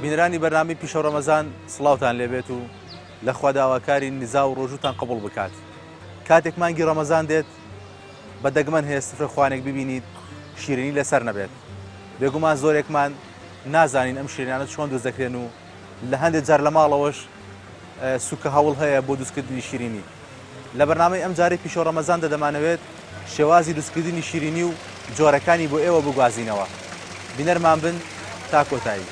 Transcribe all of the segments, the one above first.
بینەرانی بەرنامەی پیشە ڕەمەزان سڵاوتان لێبێت و لە خواداواکاری نزا و ڕۆژوتان قبول بکات. کاتێک مانگی ڕەمەزان دێت بە دەگمەن هەیە سفرە خوانێک ببینیت شیرینی لەسەر نەبێت. بێگومان زۆرێکمان نازانین ئەم شیرینانە چۆن دروست دەکرێن و لە هەندێک جار لە ماڵەوەش سوکە هەوڵ هەیە بۆ دروستکردنی شیرینی. لە بەرنامەی ئەم جارەی پیشە ڕەمەزاندا دەمانەوێت شێوازی دروستکردنی شیرینی و جۆرەکانی بۆ ئێوە بگوازینەوە. بینەرمان بن تا کۆتایی.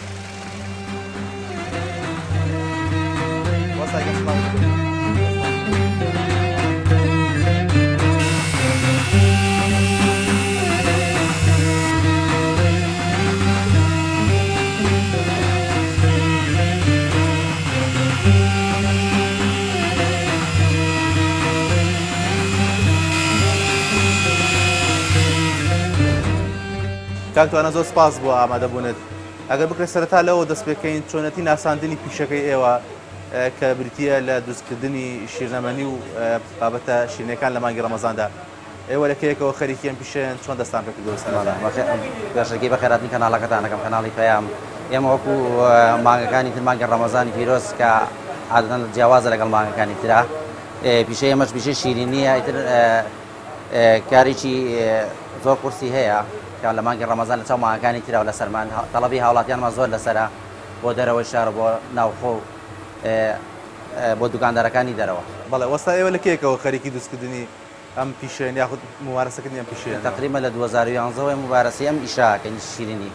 کاکتوانە زۆر سپاس بۆ ئامادەبوونت. ئەگەر بکرێت سەرەتا لەوە دەست پێکەین چۆنەتی ناساندنی پیشەکەی ئێوە کە بریتە لە دروستکردنی شیرنەمەنی و بابەتە شیرینەکان لە مانگی ڕەمەزاندا. ئێوە لەکەیەکەوە خەریکی ئەم پیشەیەن چۆن دەستان پێ کردووە؟ بەشەکەی بەخێراتنی کەناڵەکەتانەکەم کەناڵی پەیام. ئێمە وەکو مانگەکانی تر مانگی ڕەمەزانی پیرۆز کە عادەتەن جیاوازە لەگەڵ مانگەکانی ترا. پیشەی ئێمەش پیشەی شیرینیە، ئیتر کارێکی زۆر قورسی هەیە کە لە مانگی ڕەمەزان لە چاو مانگەکانی ترا و لە سەرمان تەڵەبی هاوڵاتیانمان زۆر لەسەرە بۆ دەرەوەی شار بۆ ناوخۆ بۆ دوکاندارەکانی دەرەوە. بەڵێ وەستا ئێوە لەکەیەکەوە خەریکی دروستکردنی ئەم پیشەیەن یاخود ممارەسەکردنی ئەم پیشەیەن؟ تقریبا لە 2011 مبارەسی ئەم ئیشاکەنی شیرینی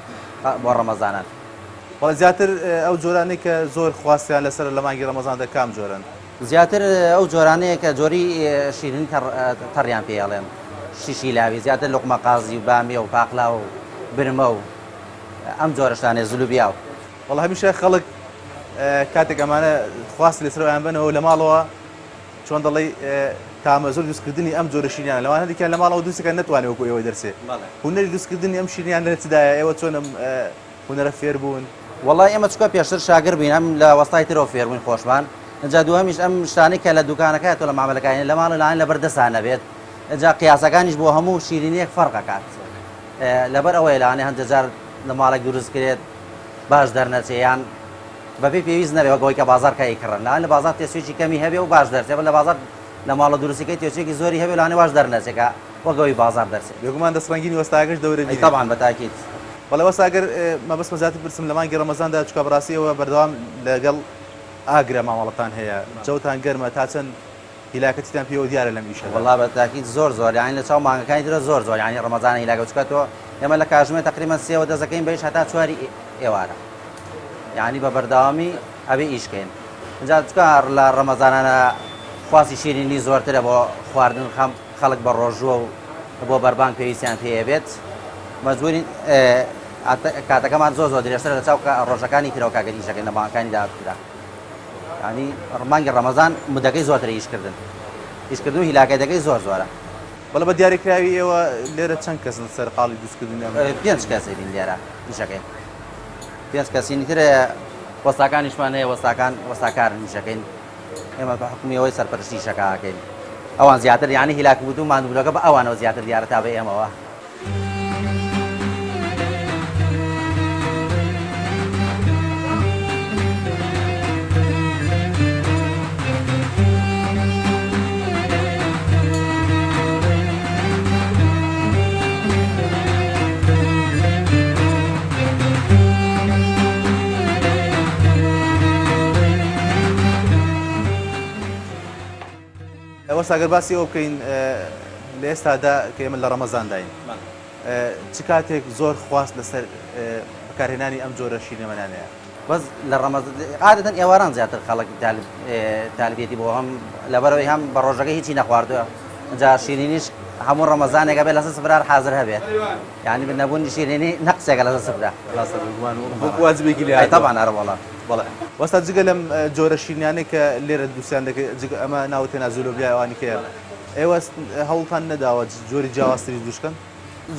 بۆ ڕەمەزانان. بەڵێ زیاتر ئەو جۆرانەی کە زۆر خواستیان لەسەر لە مانگی ڕەمەزاندا کام جۆرن؟ زیاتر ئەو جۆرانەیە کە جۆری شیرینی تەڕیان پێڵێن، شیشی لاوی، زیاتر لوقمە قازی و بامیە و پاقلا و برمە و ئەم جۆرەشتانێ زولوبیا و. وەڵا هەمیشە خەڵک کاتێک ئەمانە خواست لەسەرەوەیان بنەوە لە ماڵەوە چۆن دەڵێ کامە زۆر دروستکردنی ئەم جۆرە شیرینیان لەوان هەندێکیان لە ماڵەوە دروستەکە نەتوانێت وەکو ئێوەی دەرسێ. هونەری دروستکردنی ئەم شیرینیان لە چدایە؟ ئێوە چۆن ئەم هونەرە فێر بوون؟ وەڵای ئێمە چکە پێشتر شاگەر بووین، ئەم لە وەستای ترەوە فێر بووین خۆشمان. جا دووەمیش ئەم شتانەی کە لە دوکانەکەی تۆ لە مامەلەکانی لە ماڵ لاەن لەبەر دەستان نەبێت. جا قیاسەکانیش بۆ هەموو شیرینیەک فەرقەکات. لەبەر ئەوەی لەوانێ هەندێک جار لە ماڵێک دروست کرێت باش دەرنەچێیان بەپێی پێویست نەبێ وەگەوەی کە بازار کاری کڕن، لاەن لە بازار تێسوێکی کەمی هەبێ و باش دەرچێت، لە بازار لە ماڵە دروستیەکەی تێسوێکی زۆری هەبێ لاەنێ باش دەرنەچێکە وەگەوەی بازار دەرچێت. بێگومان دەستڕەنگینی وەستاگەش دەورە تەبعاً بەتاکید. بەڵێ وەستا ئەگەر مەبەستمە زیاتر پرسم لە مانگی ڕەمەزاندا چکە بەڕاستیەوە بەردەوام لەگەڵ ئاگرە مامەڵەتان هەیە، جەوتان گەرمە تا چەند هیلاکەتیتان پێوە دیارە لەم ئیشە؟ وەڵا بەتاکید زۆر یانی لە چاو مانگەکانی ترە زۆر یانی ڕەمەزانە هیلاکە چکاتەوە ئێمە لە کاتژمێر تقریباً 3 دەزەکەین بەیش هەتا 4 ئێوارە، یعنی بە بەردەوامی ئەبێ ئیشکەین. اینجا چکە لە ڕەمەزانانە خواستی شیرینی زۆرترە بۆ خواردن خەڵک بە ڕۆژووە و بۆ بەربانگ پێویستیان پێبێت، مەجبورین کاتەکەمان زۆر درێژتر لە چاو ڕۆژەکانی ترەوە کاگەر ئیشەکەین لە مانگەکانی داهاتوودا. ینی مانگی ڕەمەزان مودەکەی زۆرترە ئیشکردن، ئیشکردن و هیلاکەتەکەی زۆرە. بەڵێ بە دیاریکراوی ئێوە لێرە چەند کەس لەسەر قاڵی دروستکردنی 5 کەسین لێرە ئیشەکەین. 5 کەسینی ترە وەستاکانیشمان هەیە، وەستاکارن ئیشەکەین. ئێمە بە حکومیەوەی سەرپەرشتی ئیشەکەکەین. ئەوان زیاتر یانی هیلاک بوو و ماندوولەکە بە ئەوانەوە زیاتر دیارە تا بە ئێمەوە. وەستا ئەگەر باسی ئەوە بکەین لە ئێستادا کە ئێمە لە ڕەمەزانداین، چ کاتێک زۆر خواست لەسەر بەکارهێنانی ئەم جۆرە شیرینەمەانەیە؟ بەس لە ڕەمەزان عادەتەن ئێواران زیاتر خەڵک تالیبێتی بۆ هەم لەبەرەوەی هەم بە ڕۆژەکە هیچی نەخواردووە. اینجا شیرینیش هەموو ڕەمەزانێکە بێت لەسەر سفرار حاضر هەبێت، یعنی نەبوونی شیرینی نەقسێکە لەسەر سفرە واجبێکی لێ تەبعاً ئەرە وەڵا. بەڵێ وەستا جگە لەم جۆرە شیرینیانەی کە لێرە دروستیان دەکەێت ئەمە ناوتێنا زولۆبیا ئەوانی کەیە، ئێوە هەوڵتان نەداوە جۆری جیاوازتری دروستکەن؟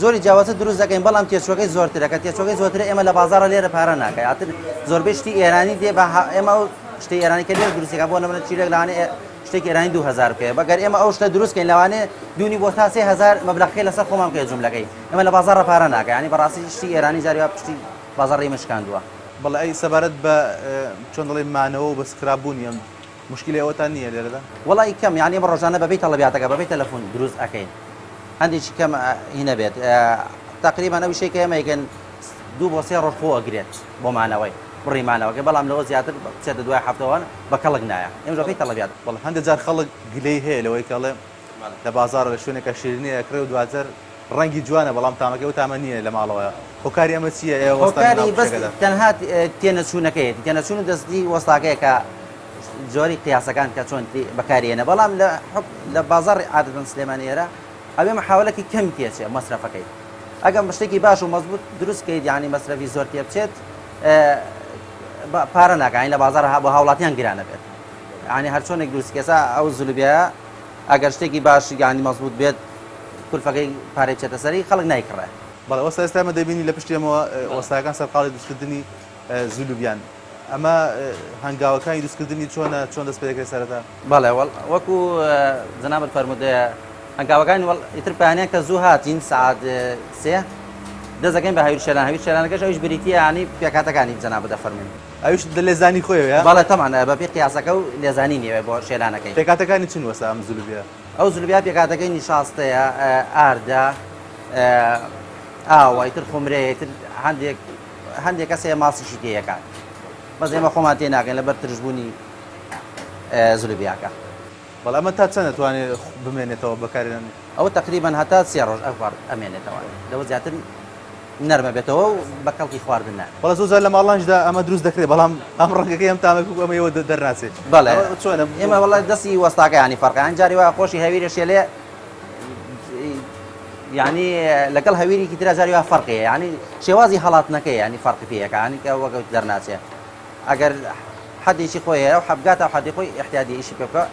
زۆری جیاوازە دروست دەکەین، بەڵام تێچوەکەی زۆرترە، کە تێچوەکەی زۆرترە ئێمە لە بازاڕە لێرە پارە ناکەین. ئاتر زۆربەی شتی ئێرانی دێ بە ئێمە شتی ئێرانی کە لێرە دروستیەکە بۆ نەمەنە چیرێک لەوانێ شتێکی ئێرانی 2000 بکەوێت، بەگەر ئێمە ئەو شتە دروستکەین لەوانێ 2 بۆ تا 3000 مەبلەغەکەی لەسەر خۆمان بکەین جوملەکەی. ئێمە لە بازاڕە پارە ناکەین، یعنی بەڕاستی شتی ئێرانی جاری وا پشتی بازاڕی مشکاندووە. بەڵێ ئەی سەبارەت بە چۆن دەڵێ مانەوە و بە سکراببوونی ئەم مشکلی ئەوەتان نییە لێرەدا؟ وڵی کەم یعنی ئەمە ڕۆژانە بەبێ تەڵەبیاتەکە بەبێ تەلەفۆن دروست ئەەکەین هەندێکی کەم هینە بێت تقریبان ئەو شەیە کە ئێمە یەکەن 2 بۆ 3 ڕۆژ خۆ ئەگرێت بۆ مانەوەی بڕیمانەوەکە بەڵام لەوە زیاتر بچێتە دوای هەفتەوەوان بە کەڵک نایە ئێمە بەبێ تەڵەبیات. بەڵێ هەندێک جار خەڵک گلەی هەیە لەوەی کەڵێ لە بازارە لە شوێنێکە شیرینی ئەکرێ و دواتر ڕەنگی جوانە بەڵام تامەکە و تامە نییە لە ماڵەوەیە. هۆکاری ئەمە چییە؟ هۆکاری بەس تەنها تێنەچوونەکەیەتی تێنەچوون دەستی وەستاکەیە کە جۆری قیاسەکان کە چۆن بەکارێنە بەڵام لە بازار عادەتەن سلێمانیێرە ئەوێ محاولەکی کەم تێچێ مەصرفەکەی ئەگەم شتێکی باش و مەزبوط دروستکەیت یعنی مەصرفی زۆر تێ بچێت پارە ناکەین لە بازار بۆ هاوڵاتیان گرانە بێت یعنی هەر چۆنێک دروست کێسا ئەو زولوبیە ئەگەر شتێکی باش یعنی مەزبوط بێت کولفەکەی پارەی بچێتە سەری خەڵک نایکڕێ. بەڵێ ئێستا ئێستامە دەبینی لە پشتێمەوە وەستاکان سەرقاڵی دروستکردنی زولوبیان ئەمە هەنگاوەکانی دروستکردنی چۆن دەست پێ دەکرێت سەرەتا؟ بەڵێ وەکو جەنابەت فەرموودەیە هەنگاوەکانی ئیتر پایانەیە کە زوو هاتین سعات 3 دەزەکەین بە هاویر شێلان هاویر شێلانەکەش ئەویش بریتیە ینی پێکاتەکانی جەنابەت دەفەرمین ئەویش لە لێزانی خۆیەوە؟ بەڵێ تەمان بە پێ قیاسەکە و لێزانی نیوێ بۆ شێلانەکەی. پێکاتەکانی چن وەستا ئەم زولوبیە؟ ئەو زولوبیا پێکاتەکەی نیشاستەیە ئاردا ئاوە ئیتر خۆمرەیە ئیتر هەندێک کەسەیە ماسیشی تێیەکات بەس ئێمە خۆمان تێ ناکەین لەبەر ترژبوونی زولوبیاکە. بەڵام ئەمە تا چەندە توانێت بمێنێتەوە بەکارێنان؟ ئەوە تقریبان هەتا 3 ڕۆژ ئەوپار ئەمێنێتەوە لەوە زیاتر نەرمە بێتەوە و بە کەڵکی خواردن نایە. بەڵێ زۆر لە ماڵانشدا ئەمە دروست دەکرێت بەڵام ئەم ڕەنگەکەی ئەم تامەکو ئەمەوە دەرناچێت. بەڵێ چۆنە ئێمە وەڵای دەستی وەستاکە ینی فەرقیان جاری وایە خۆشی هەویرە شێلێ یعنی لەگەڵ هەویرێکی ترا جاری وایە فەرقیە ینی شێوازی هەڵاتنەکەی ینی فەرقی پێیەکە ینی کە وەکەوت دەرناچێت ئەگەر حەدێکی خۆیە و حەبگاتە و حەدی خۆی احتیاجی ئیشی پێ بکە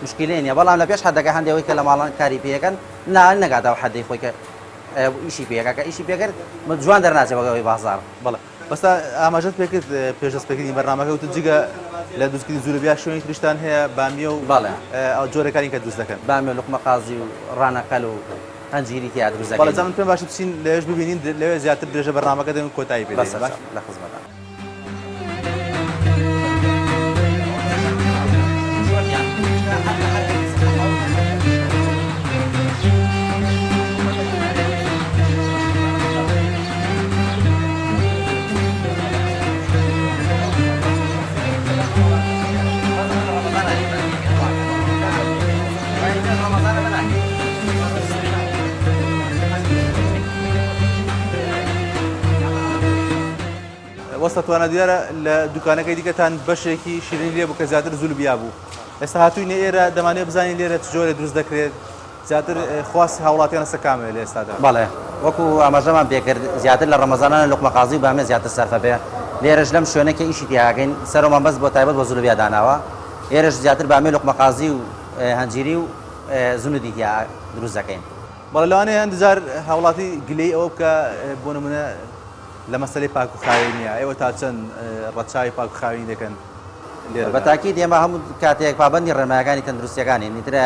مشکلێ نیە بەڵام لە پێش حەدەکە هەندێکەوەی کە لە ماڵان کاری پێەکەن نەگاتەوە حەدەی خۆی کە ئیشی پێەکە کە ئیشی پێکرد جوان دەرناچێت وەگەوەی بازار. بەڵێ بەستا ئاماژەت پێکرد پێشدەستپێکردنی بەرنامەکە وتت جگە لە دروستکردنی زولوبیا شوێنی تریشتان هەیە بامیە و بەڵێ جۆرەکانی کە دروست دەکەن بامیە لوقمە قازی و ڕانەقەل و هەنجیری تیا دروست دەکەن. بەڵێ جا من پێم باشە بچین لەوێش ببینین لەوێ زیاتر درێژە بەرنامەکە دەبین کۆتایی پێ بەس لە خزمەتە. وەستا توانە دیارە لە دوکانەکەی دیکەتان بەشێکی شیرین لێ بوو کە زیاتر زولوبیا بوو. ئێستا هاتووینە ئێرە دەمانێت بزانین لێرە چ جۆرە دروست دەکرێت زیاتر خواست هاوڵاتیان ئەستا کامێ لە ئێستادا؟ بەڵێ وەکو ئاماژەمان پێکرد زیاتر لە ڕەمەزانانە لوقمە قازی و بامێ زیاتر سەرفە بێ لێرەش لەم شوێنەکە ئیشی تیاگەین سەرۆمان بەس بۆ تایبەت بۆ زولوبیا داناوە ئێرەش زیاتر بامێ لوقمە قازی و هەنجیری و زونودی تیا دروست دەکەین. بەڵێ لەوانەیە هەندێک جار هاوڵاتی گلەی ئەوە بکە بۆ نمونە لە مەسەلەی پاک و خاوێنیە ئێوە تا چەند ڕەچاوی پاک و خاوێنی دەکەن لێرە؟ بەتاکید ئێمە هەموو کاتێک پابەندی ڕێنمایەکانی تەندروستیەکانی نیترە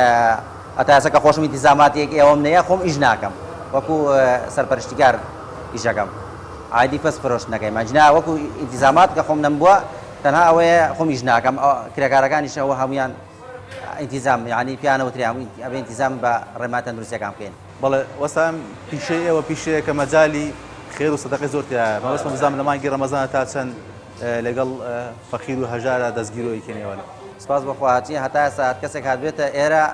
ئەتاسەکە خۆشم ئینتیزاماتێک ئێوەم نەیە خۆم ئیش ناکەم وەکو سەرپەرشتیگار ئیشەکەم عادی پەس فرۆشت نەکەی ماجنا وەکو ئینتیزامات کە خۆم نەمبووە تەنها ئەوەیە خۆم ئیش ناکەم کرێکارەکانیش ئەوە هەمویان ئینتیزام یعنی پیانەوتری ئەبێ ئینتیزام بە ڕێما تەندروستیەکان بکەین. بەڵێ وەستا پیشەی ئێوە پیشەیە کە مەجالی خێر و سەدەقەی زۆر تایە مەبەستمە بزانم لە مانگی ڕەمەزانە تا چەند لەگەڵ فەقیر و هەژارە دەستگیرۆی کێنێوەە. سپاس بەخواچی هەتا ئێستا کەسێک هاتبێتە ئێرە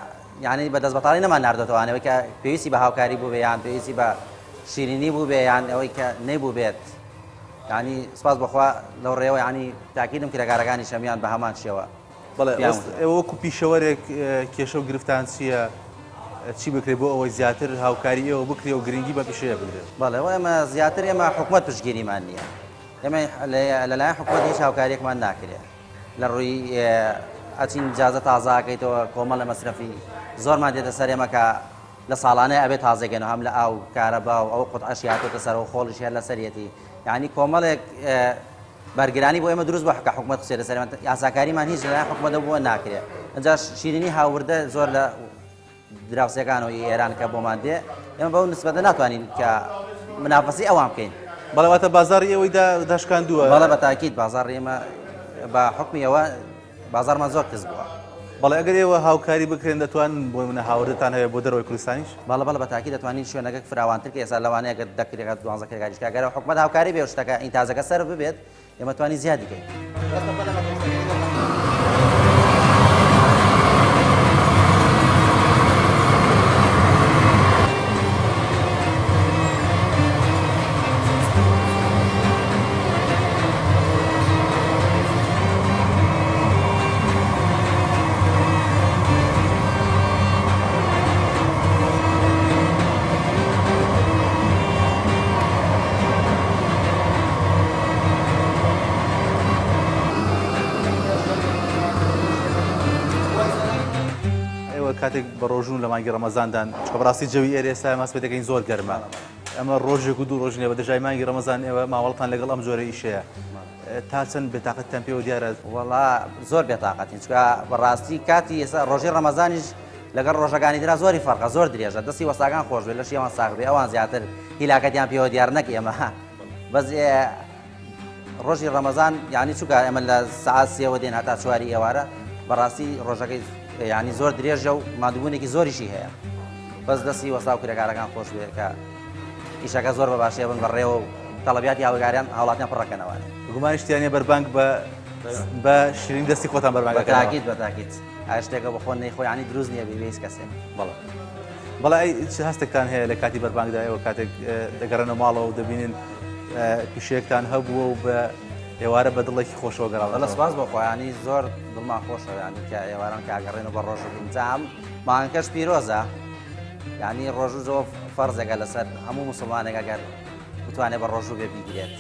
یعنی بە دەستبەتاڵی نەمان ناردێتەوەوانەوەی کە پێویستی بە هاوکاری بوو بێ یان پێویستی بە شیرینی بوو بێ یان ئەوەی کە نەیبوو بێت ینی سپاس بەخوا لەو ڕێوە ینی تاکیدم کرێکارەکانی شەمیان بە هەمان شێوە. بەڵێ ئێوە وەکو پیشەوەرێک کێشە و گرفتان چییە؟ چی بکرێت بۆ ئەوەی زیاتر هاوکاری ئێوە بکرێ و گرنگی بە پیشەیە بدرێت؟ بەڵێ ئێمە زیاتر ئێمە حکوومەت پشتگیریمان نییە ئێمە لەلایەن حکوومەت هیچ هاوکاریەکمان ناکرێت لە ڕووی ئەچین جازە تازاکەیتەوە کۆمەڵ لە مەسرفی زۆرمان دێتە سەر ئێمە کە لە ساڵانەیە ئەبێت تازەگەنەوە هەم لە ئاو کارەبا و ئەو قوتعەشی هاتۆتە سەرەوە خۆڵیش هەر لە سەرەتی یعنی کۆمەڵێک بەرگرانی بۆ ئێمە دروست بە حکە حکوومەت قسێ لەسەر یاساکاریمان هیچ لەلایەن حکوومەتە بووە ناکرێت ئەجا شیرینی هاوردە زۆر لە دراوسەکانەوەی ئێران کە بۆمان دێ ئێمە بەو نسبەتە ناتوانین کە منافەسی ئەوان بکەین بەڵێواتە بازاری ئێوەی داشکاندووە بەڵێ بە تاکید بازار ئێمە بە حکمیەوە بازارمان زۆر کەس بووە. بەڵێ ئەگەر ئێوە هاوکاری بکرێن دەتوان بۆ منە هاوردتان هەیە بۆ دەرەوەی کوردستانیش بەڵێ بە تاکید دەتوانین شوێنەکە فراوانتر کە ئێستا لەوانەیە گەر دەکرێت 12 کێگاریشکا گەرە حکومەت هاوکاری بێ شتەکە ئینتازەکە سەر ببێت ئێمە توانی زیادی بکەین. کاتێک بە ڕۆژون لە مانگی ڕەمەزاندان چکە بەڕاستی جەوی ئێرە ئێستا ماس پێ دەکەین زۆر گەرمە ئەمە ڕۆژێک و دوو ڕۆژنیە بە دەژای مانگی ڕەمەزان ئێوە ماوەڵتان لەگەڵ ئەم جۆرە ئیشەیە تا چەند بێتاقەتتان پێوە دیارە وەڵا زۆر بێتاقەتین چکە بەڕاستی کاتی ئێستا ڕۆژی ڕەمەزانیش لەگەڵ ڕۆژەکانی درا زۆری فەرقە زۆر درێژە دەستی وەساگان خۆش بێت لە شێوان ساغ بێ ئەوان زیاتر هیلاکەتیان پێوە دیار نەک ئێمە بەس ڕۆژی ڕەمەزان یعنی چووکە ئێمە لە سەعات سێوە دێن هەتا چواری ئێوارە بەڕاستی ڕۆژەکەی ینی زۆر درێژە و مادوبوونێکی زۆریشی هەیە بەس دەستی وەسا و کرێکارەکان خۆش بێ کە ئیشەکە زۆر بە باشەیە بن بەڕێوە و تەڵەبیاتی هاوگاریان هاوڵاتیان پڕەکەنەوەێ گومانی شتیانە بەربانگ بە شیرین دەستی خۆتان بەربانگ تاکید بە تاکید ئا شتێکە بە خۆن نەیخۆ ینی دروست نییە بێویست کەسێک بەڵێ چ هەستێکتان هەیە لە کاتی بەربانگدا ئێوە کاتێک دەگەڕێنە ماڵەوە و دەبینن پیشەیەکتان هەبووە و بە ئێوارە بە دڵێکی خۆشەوە گەڕاوە لە سپاس بۆ خۆیانی زۆر دڵمان خۆشە ینی کە ئێواران کاگەڕێنە بە ڕۆژ بینجام مانگەکەش پیرۆزە ینی ڕۆژ و زۆر فەرزێکە لەسەر هەموو مسلمانێک ئەگەر بتوانێت بە ڕۆژ و بێ بیگرێت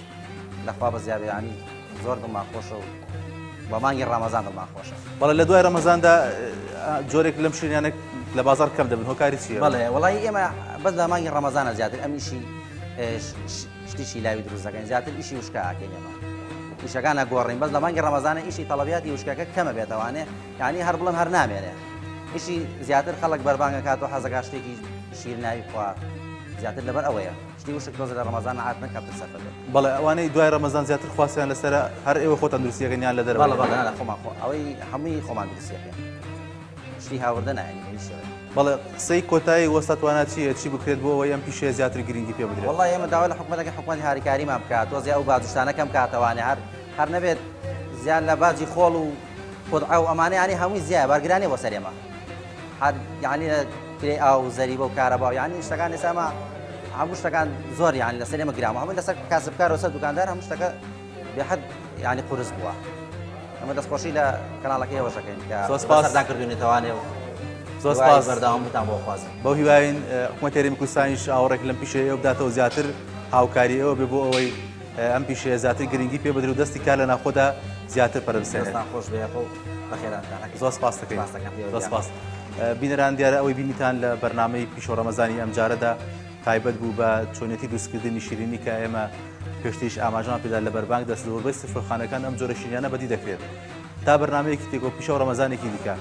لەخوا بە زیابێ ینی زۆر دڵمان خۆشە و بە مانگی ڕەمەزان دڵمان خۆشە بەڵێ لە دوای ڕەمەزاندا جۆرێک لەم شیرینیانە لە بازار کەم دەبن هۆکاری چییە؟ بەڵێ وڵی ئێمە بەس لە مانگی ڕەمەزانە زیاتر ئەم ئیشی شتیشی لاوی دروست دەکەین زیاتر ئیشی وشکە ئاکەین ئێمە ئیشەکانە گۆڕین بەس لە مانگی ڕەمەزانە ئیشی تەڵەبیاتی وشکەکە کەمە بێتەوانێ یعنی هەر بڵم هەر نامێنێ ئیشی زیاتر خەڵک بەربانگە کاتەوە حەزەکە شتێکی شیرناوی خوا زیاتر لەبەر ئەوەیە شتی وشک دۆز لە ڕەمەزان هات نەکات سەفەر بەڵێ ئەوانەی دوای ڕەمەزان زیاتر خواستیان لەسەر هەر ئێوە خۆتان دروستیەکەنیان لە دەرەوە بەڵێ لە خۆمان ئەوەی هەمووی خۆمان دروستیەکەن شتی هاوردە ناینی بەڵێ قسەی کۆتایی وەستاتوانە چییە چی بکرێت بۆ ئەوەی ئەم پیشەیە زیاتر گرنگی پێ بدرێت وڵی ئێمە داوای لە حکومەتەکە حکومەتی هاریکاریمان بکات تۆزی ئەو بادوشتانە کەم کاتەوانێ هەر نەبێت زیان لە باجی خۆڵ و خودعا و ئەمانە ینی هەمووی زیایە بارگرانی بۆ سەرێمە هەر یعنی کرێ ئاو زەریبە و کارەبا یعنی شتەکان ئێساما هەموو شتەکان زۆر یعنی لەسەر ئێمە گرامە هەموو لەسەر کاسبکار و سەر دوکاندار هەموو شتەکە بێحەد یعنی قورس بووە ئەمە دەستخۆشی لە کەناڵەکەی ئێوەشەکەین کە سەردان کردوونێتەوانێ و زۆر سپاس بەردەوامتان بۆ خوازم بەو هیواین حکومەتی هەرێمی کوردستانیش ئاوڕێک لەم پیشەیە ئەو بداتەوە زیاتر هاوکاری ئەوە بێ بۆ ئەوەی ئەم پیشەیە زیاتر گرنگی پێ بدرێت و دەستی کار لە ناخۆدا زیاتر پەرەبسێنێت خۆش بێ بەخێرانتان زۆر سپاس دەکەین زۆر سپاس بینەران دیارە ئەوەی بینیتان لە بەرنامەی پیشۆ ڕەمەزانی ئەم جارەدا تایبەت بوو بە چۆنێتی دروستکردنی شیرینی کە ئێمە پێشتیش ئاماژەمان پێدا لە بەربانگ دەست زۆربەی سفرخانەکان ئەم جۆرە شیرینیانە بەدی دەکرێت تا بەرنامەیەکی تێکۆ پیشە و ڕەمەزانێکی دیکە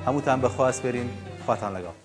هەمووتان بەخوا سپێرین خواتان لەگەڵ